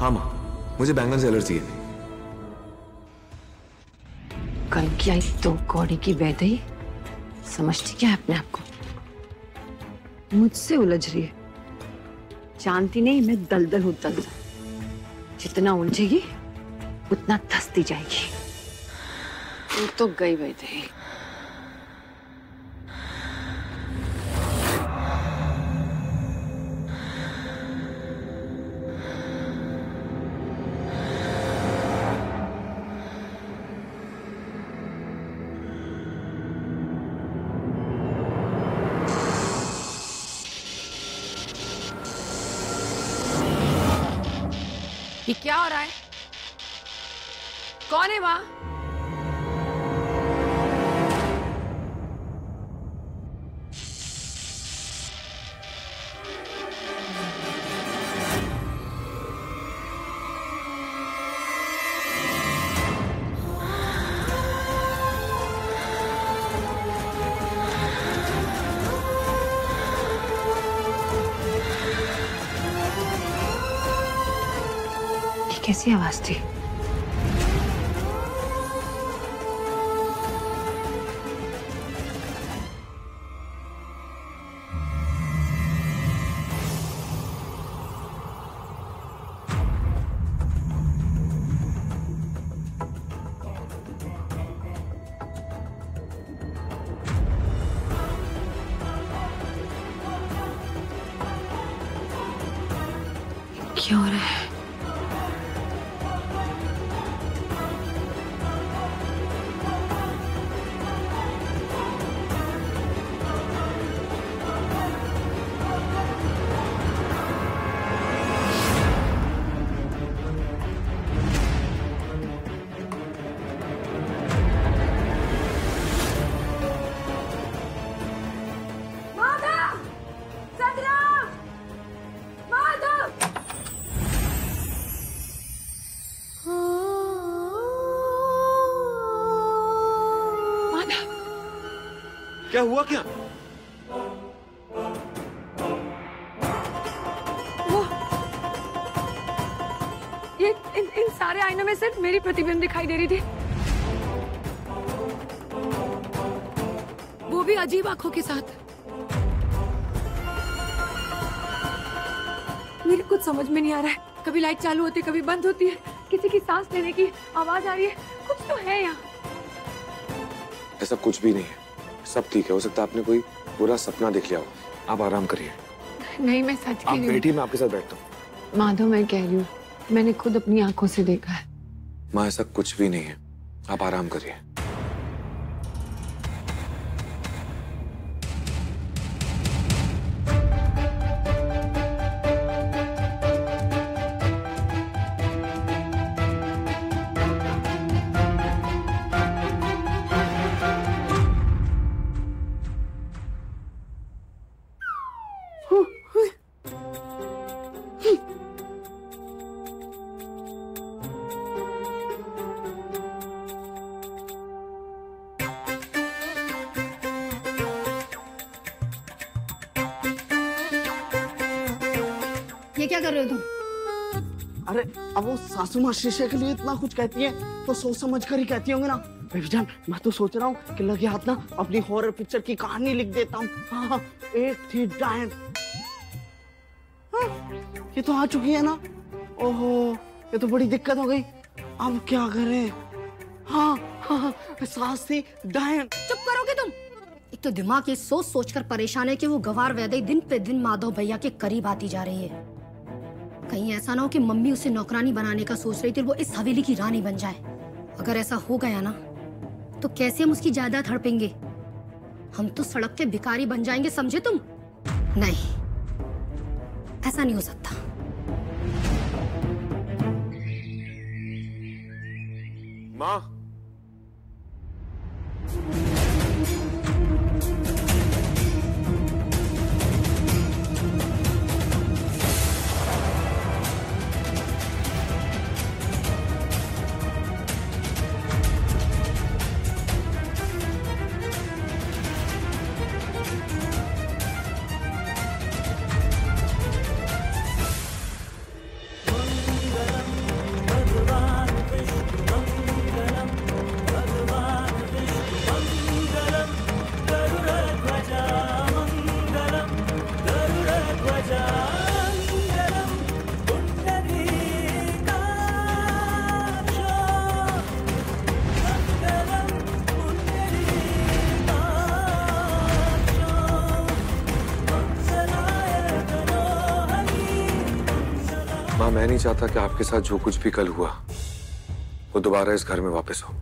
हाँ माँ, मुझे बैंगन से एलर्जी है। कल की आई तो कौड़ी की वैदई समझती क्या है अपने आप को? मुझसे उलझ रही है। जानती नहीं मैं दलदल हूं, दलदल। जितना उलझेगी उतना धसती जाएगी। वो तो गई वैदई। ये क्या हो रहा है? कौन है वहां? ये कैसी आवाज थी? क्या हो रहा है? क्या हुआ क्या? वो ये इन सारे आईनों में सिर्फ मेरी प्रतिबिंब दिखाई दे रही थी। वो भी अजीब आंखों के साथ। मेरे कुछ समझ में नहीं आ रहा है। कभी लाइट चालू होती है, कभी बंद होती है। किसी की सांस लेने की आवाज आ रही है। कुछ तो है यहाँ। ऐसा कुछ भी नहीं है, सब ठीक है। हो सकता है आपने कोई बुरा सपना देख लिया हो। आप आराम करिए। नहीं, मैं सच कह आप रही हूँ। बैठिए, मैं आपके साथ बैठता हूँ। माधव, मैं कह रही हूँ, मैंने खुद अपनी आंखों से देखा है। माँ, ऐसा कुछ भी नहीं है, आप आराम करिए। ये क्या कर रहे हो तुम? अरे अब वो सासू माँ शीशे के लिए इतना कुछ कहती है तो सोच समझ कर ही कहती होंगे ना। बेबी जान, मैं तो सोच रहा हूँ कि लगे हाथ ना अपनी हॉरर पिक्चर की कहानी लिख देता हूँ। हाँ, एक थी डायन। हाँ, ये तो आ चुकी है ना। ओहो, ये तो बड़ी दिक्कत हो गई। अब क्या करें? हाँ हाँ, सास थी डायन। चुप करोगे तुम? एक तो दिमाग ये सोच सोच कर परेशान है कि वो गवार वैदई दिन पे दिन माधव भैया के करीब आती जा रही है। कहीं ऐसा ना हो कि मम्मी उसे नौकरानी बनाने का सोच रही थी, वो इस हवेली की रानी बन जाए। अगर ऐसा हो गया ना तो कैसे हम उसकी जायदाद हड़पेंगे? हम तो सड़क के भिखारी बन जाएंगे, समझे तुम? नहीं, ऐसा नहीं हो सकता। माँ, मैं नहीं चाहता कि आपके साथ जो कुछ भी कल हुआ वो दोबारा इस घर में वापस हो।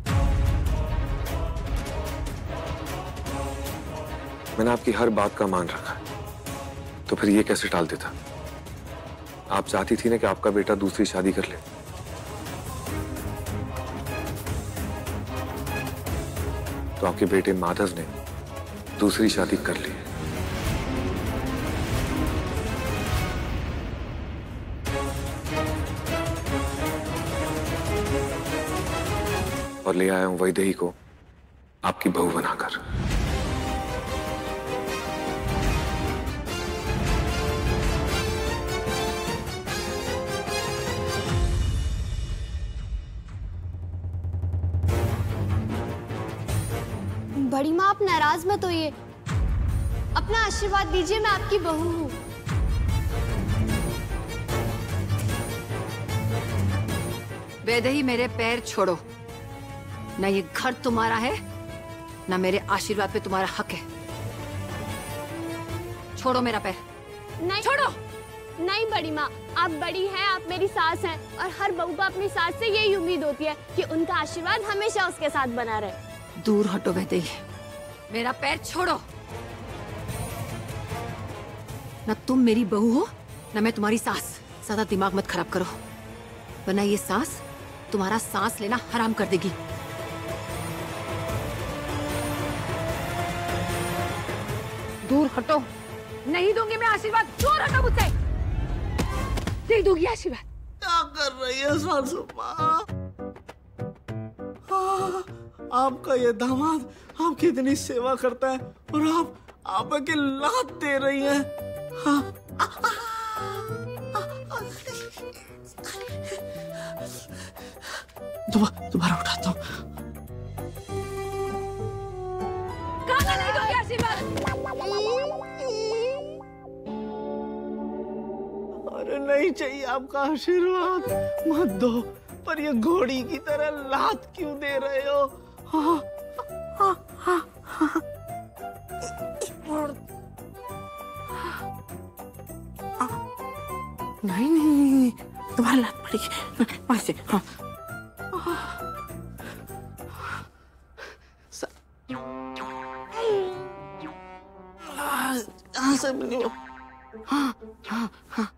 मैंने आपकी हर बात का मान रखा, तो फिर ये कैसे टाल देता? आप चाहती थी ना कि आपका बेटा दूसरी शादी कर ले, तो आपके बेटे माधव ने दूसरी शादी कर ली। और ले आया हूं वैदेही को आपकी बहू बनाकर। बड़ी माँ, आप नाराज मत होइए, अपना आशीर्वाद दीजिए, मैं आपकी बहू हूँ। वैदेही, मेरे पैर छोड़ो। ना ये घर तुम्हारा है, ना मेरे आशीर्वाद पे तुम्हारा हक है। छोड़ो मेरा पैर। नहीं छोड़ो। नहीं बड़ी माँ, आप बड़ी हैं, आप मेरी सास हैं, और हर बहू को अपनी सास से यही उम्मीद होती है कि उनका आशीर्वाद हमेशा उसके साथ बना रहे। दूर हटो वैदेही, मेरा पैर छोड़ो। ना तुम मेरी बहू हो, ना मैं तुम्हारी सास। ज्यादा दिमाग मत खराब करो, वरना ये सास तुम्हारा सांस लेना हराम कर देगी। दूर हटो। नहीं दूंगी मैं आशीर्वाद, दूर हटो मुझसे। नहीं दूंगी आशीर्वाद। क्या कर रही है सासू माँ? आपका ये दामाद आपकी इतनी सेवा करता है और आप के लात दे रही हैं। दोबारा उठाता हूँ। कहाँ नहीं दूंगी आशीर्वाद? अरे नहीं चाहिए आपका आशीर्वाद, मत दो, पर ये घोड़ी की तरह लात क्यों दे रहे हो? नहीं, तुम्हारी लात पड़ेगी वैसे। हाँ, से मिलो। हाँ, हाँ, हाँ।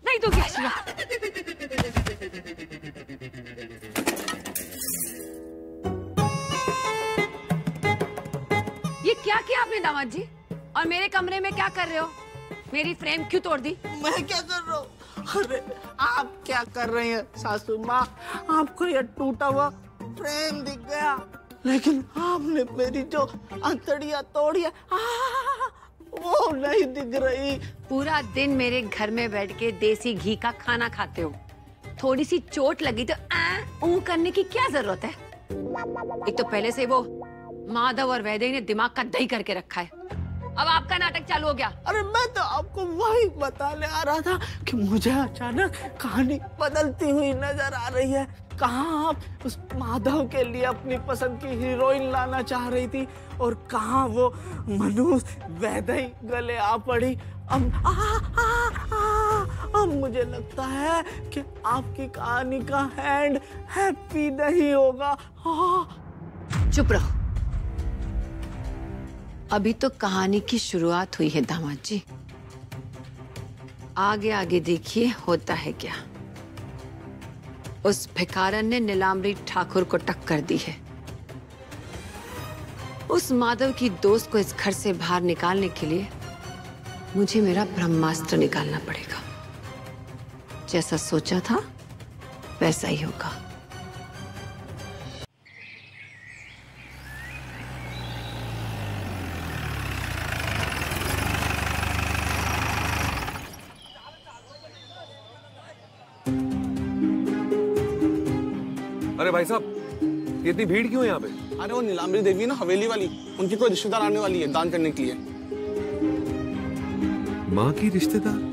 नहीं दूंगी आशीर्वाद। ये क्या किया आपने दामाद जी? और मेरे कमरे में क्या कर रहे हो? मेरी फ्रेम क्यों तोड़ दी? मैं क्या कर रहा हूँ? अरे आप क्या कर रही हैं सासू माँ? आपको ये टूटा हुआ फ्रेम दिख गया, लेकिन आपने मेरी जो अंतड़ियाँ तोड़ी है वो नहीं दिख रही। पूरा दिन मेरे घर में बैठ के देसी घी का खाना खाते हो, थोड़ी सी चोट लगी तो ऊ करने की क्या जरूरत है? एक तो पहले से वो माधव और वैदेही ने दिमाग का दही करके रखा है, अब आपका नाटक चालू हो गया। अरे मैं तो आपको वही बताने आ रहा था कि मुझे अचानक कहानी बदलती हुई नजर आ रही है। कहाँ आप उस माधव के लिए अपनी पसंद की हीरोइन लाना चाह रही थी, और कहाँ वो मनोज वैदेही गले आ पड़ी। अब मुझे लगता है कि आपकी कहानी का एंड हैप्पी नहीं होगा। चुप रहो, अभी तो कहानी की शुरुआत हुई है दामाद जी। आगे आगे देखिए होता है क्या। उस भिखारन ने नीलांबरी ठाकुर को टक्कर दी है। उस माधव की दोस्त को इस घर से बाहर निकालने के लिए मुझे मेरा ब्रह्मास्त्र निकालना पड़ेगा। जैसा सोचा था वैसा ही होगा। अरे भाई साहब, ये इतनी भीड़ क्यों है यहाँ पे? अरे वो नीलांबरी देवी है ना, हवेली वाली, उनकी कोई रिश्तेदार आने वाली है दान करने के लिए। माँ की रिश्तेदार?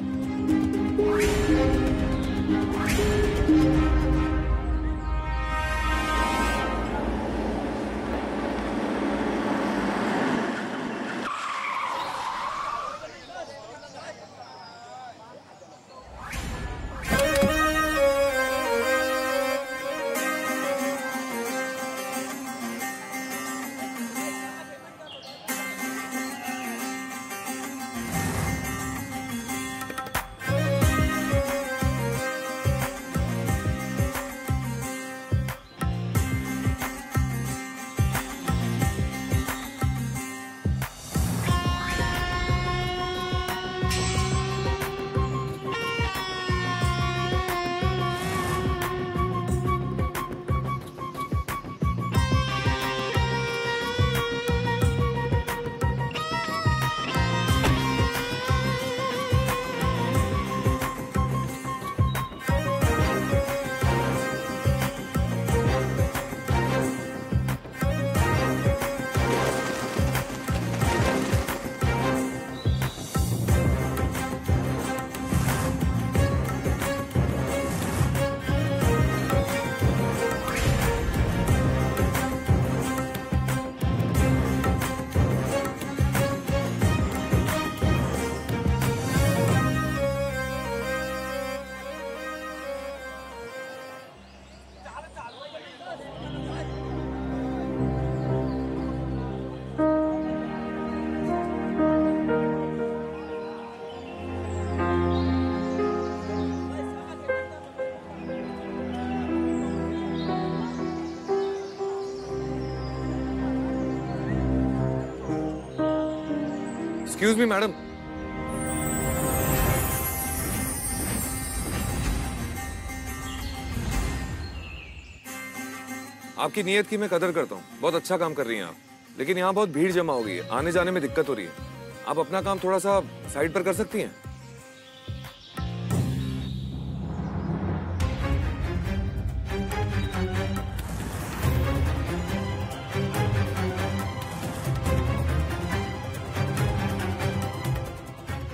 Excuse me madam. आपकी नीयत की मैं कदर करता हूँ, बहुत अच्छा काम कर रही हैं आप, लेकिन यहाँ बहुत भीड़ जमा हो गई है, आने जाने में दिक्कत हो रही है। आप अपना काम थोड़ा सा साइड पर कर सकती हैं?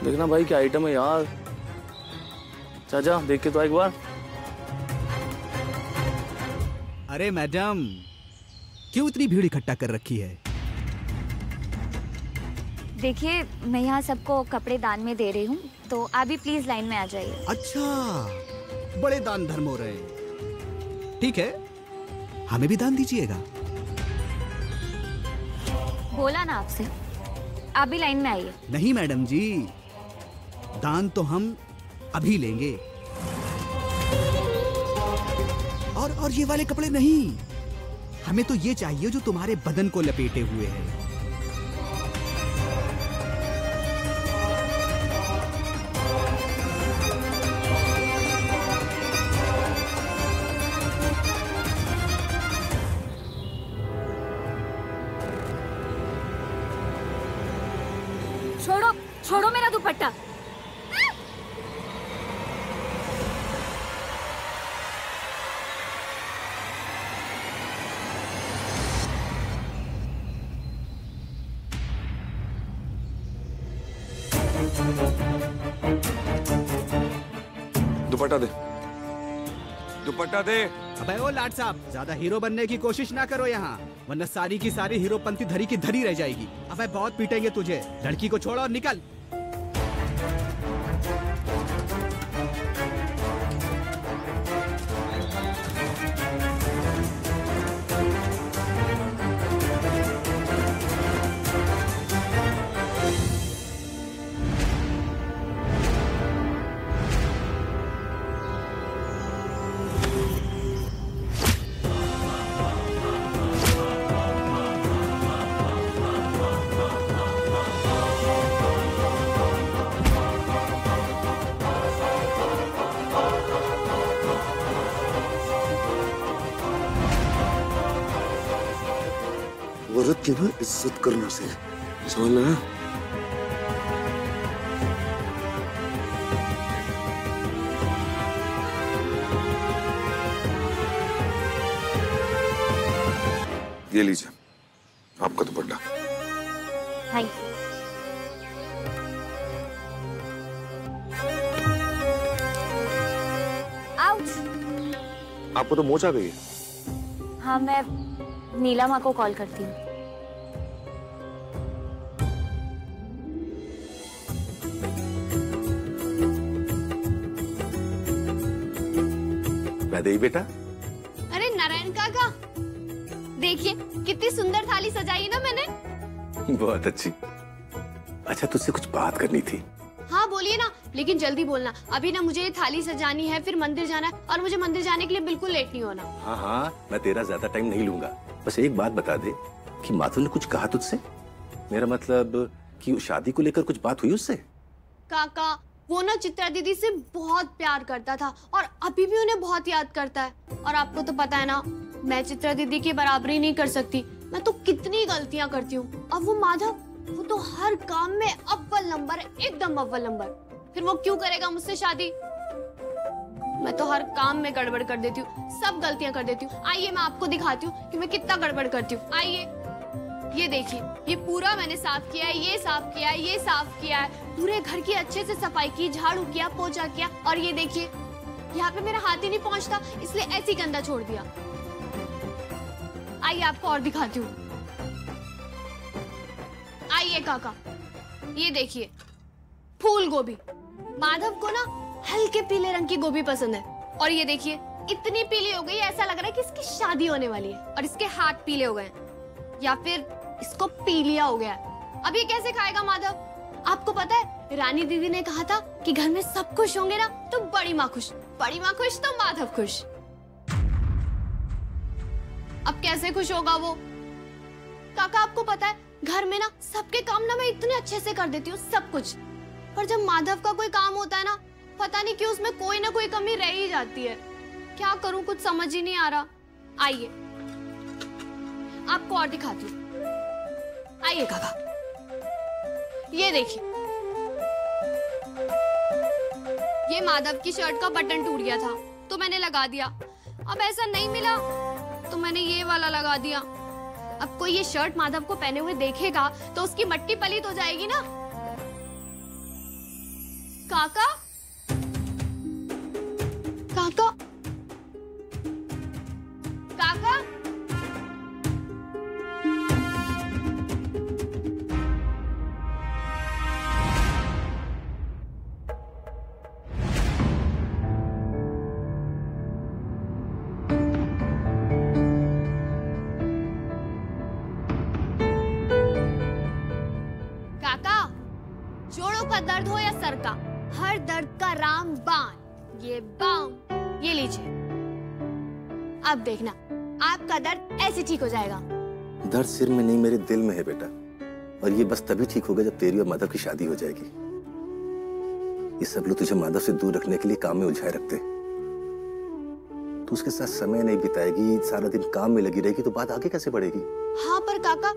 देखना भाई क्या आइटम है यार। चाचा देख के तो एक बार। अरे मैडम, क्यों इतनी भीड़ इकट्ठा कर रखी है? देखिए, मैं यहाँ सबको कपड़े दान में दे रही हूँ, तो आप भी प्लीज लाइन में आ जाइए। अच्छा, बड़े दान धर्म हो रहे हैं। ठीक है, हमें भी दान दीजिएगा। बोला ना आपसे, आप भी लाइन में आइए। नहीं मैडम जी, दान तो हम अभी लेंगे। और ये वाले कपड़े नहीं, हमें तो ये चाहिए जो तुम्हारे बदन को लपेटे हुए है। छोड़ो, छोड़ो मेरा दुपट्टा। दुपट्टा दे, दुपट्टा दे। अबे ओ लाट साहब, ज्यादा हीरो बनने की कोशिश ना करो यहाँ, वरना सारी की सारी हीरोपंती धरी की धरी रह जाएगी। अबे बहुत पीटेंगे तुझे। लड़की को छोड़ो और निकल। औरत की ना इज्जत करना से समझ लेना। ये लीजिए आपका दुपट्टा। हाय। आउच। आपको तो मोच आ गई है। हाँ, मैं नीला माँ को कॉल करती हूँ। वैदेही बेटा। अरे नारायण काका, देखिए कितनी सुंदर थाली सजाई है ना मैंने। बहुत अच्छी। अच्छा, तुझसे कुछ बात करनी थी। हाँ बोलिए ना, लेकिन जल्दी बोलना। अभी ना मुझे ये थाली सजानी है, फिर मंदिर जाना है, और मुझे मंदिर जाने के लिए बिल्कुल लेट नहीं होना। हाँ हाँ, मैं तेरा ज्यादा टाइम नहीं लूंगा। बस एक बात बता दे कि माधव ने कुछ कहा तुझसे? मेरा मतलब कि शादी को लेकर कुछ बात हुई उससे? काका, वो ना चित्रा दीदी से बहुत प्यार करता था और अभी भी उन्हें बहुत याद करता है। और आपको तो पता है ना, मैं चित्रा दीदी की बराबरी नहीं कर सकती। मैं तो कितनी गलतियां करती हूँ। अब वो माधव, वो तो हर काम में अव्वल नंबर है, एकदम अव्वल नंबर। फिर वो क्यों करेगा मुझसे शादी? मैं तो हर काम में गड़बड़ कर देती हूँ, सब गलतियां कर देती हूँ। आइए मैं आपको दिखाती हूँ कि मैं कितना गड़बड़ करती हूँ। आइए, ये देखिए, ये पूरा मैंने साफ किया है, ये साफ किया है, ये साफ किया है, पूरे घर की अच्छे से सफाई की, झाड़ू किया, पोछा किया। और ये देखिए, यहाँ पे मेरा हाथ ही नहीं पहुँचता, इसलिए ऐसी गंदा छोड़ दिया। आइए आपको और दिखाती हूँ। आइए काका, ये देखिए, फूल गोभी। माधव को ना हल्के पीले रंग की गोभी पसंद है। और ये देखिए, इतनी पीली हो गई, ऐसा लग रहा है कि इसकी शादी होने वाली है। और इसके हाथ पीले हो गए, या फिर इसको पीलिया हो गया है। अब ये कैसे खाएगा माधव? आपको पता है, रानी दीदी ने कहा था कि घर में सब खुश होंगे ना तो बड़ी माँ खुश, बड़ी माँ खुश तो माधव खुश। अब कैसे खुश होगा वो? काका, आपको पता है घर में ना सबके काम ना मैं इतने अच्छे से कर देती हूँ, सब कुछ। पर जब माधव का कोई काम होता है ना, पता नहीं क्यों उसमें कोई ना कोई कमी रह ही जाती है। क्या करूँ, कुछ समझ ही नहीं आ रहा। आइए आपको और दिखाती हूँ। आइए काका, ये देखिए, ये माधव की शर्ट का बटन टूट गया था तो मैंने लगा दिया। अब ऐसा नहीं मिला तो मैंने ये वाला लगा दिया। अब कोई ये शर्ट माधव को पहने हुए देखेगा तो उसकी मट्टी पलीत हो जाएगी ना। काका, काका, काका, जोड़ों का दर्द हो या सर का, हर दर्द का रामबाण, ये बाम, ये लीजिए। अब देखना आपका दर्द ऐसे ठीक हो जाएगा। दर्द सिर में नहीं, मेरे दिल में है बेटा, और ये बस तभी ठीक होगा जब तेरी और माधव की शादी हो जाएगी। ये सब लोग तुझे माधव से दूर रखने के लिए काम में उलझाए रखते। तू उसके साथ समय नहीं बिताएगी, सारा दिन काम में लगी रहेगी, तो बात आगे कैसे बढ़ेगी? हाँ पर काका,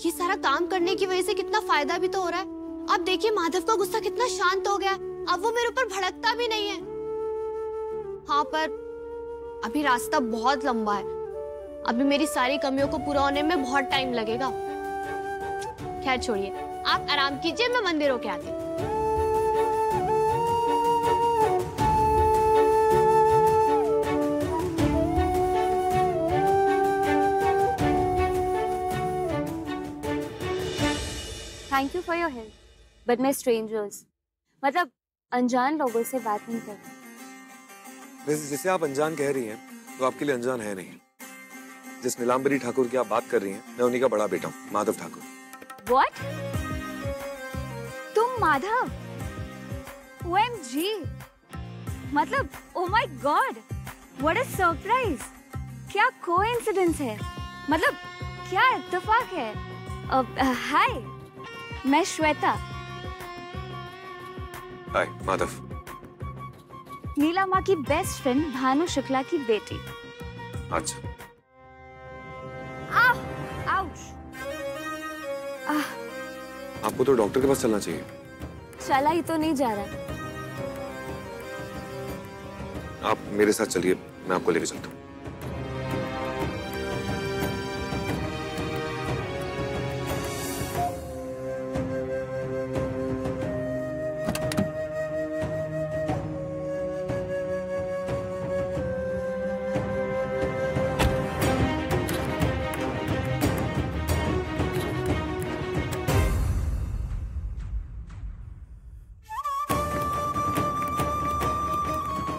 ये सारा काम करने की वजह से कितना फायदा भी तो हो रहा है। अब देखिए माधव का गुस्सा कितना शांत हो गया, अब वो मेरे ऊपर भड़कता भी नहीं है। हाँ पर अभी रास्ता बहुत लंबा है, अभी मेरी सारी कमियों को पूरा होने में बहुत टाइम लगेगा। खैर छोड़िए, आप आराम कीजिए, मैं मंदिर होके आती हूँ। Thank you for your help, but मैं स्ट्रेंजर्स, मतलब अनजान लोगों से बात नहीं करती। वैसे जिसे आप अनजान कह रही हैं, तो आपके लिए अनजान है नहीं। जिस नीलांबरी ठाकुर की आप बात कर रही हैं, मैं उन्हीं का बड़ा बेटा हूँ, माधव ठाकुर। What? तुम माधव? OMG! मतलब, oh my God! What a surprise! क्या कोइंसिडेंस है? मतलब, क्या इत्तेफाक है? हाय, मैं श्वेता। हाय, माधव। नीला माँ की बेस्ट फ्रेंड भानु शुक्ला की बेटी। अच्छा। आउच! आपको तो डॉक्टर के पास चलना चाहिए। चला ही तो नहीं जा रहा। आप मेरे साथ चलिए, मैं आपको लेके चलता हूँ।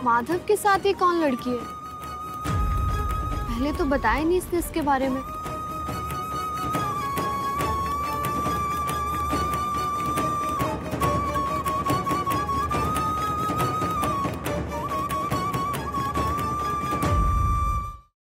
माधव के साथ ये कौन लड़की है? पहले तो बताया नहीं इसने इसके बारे में।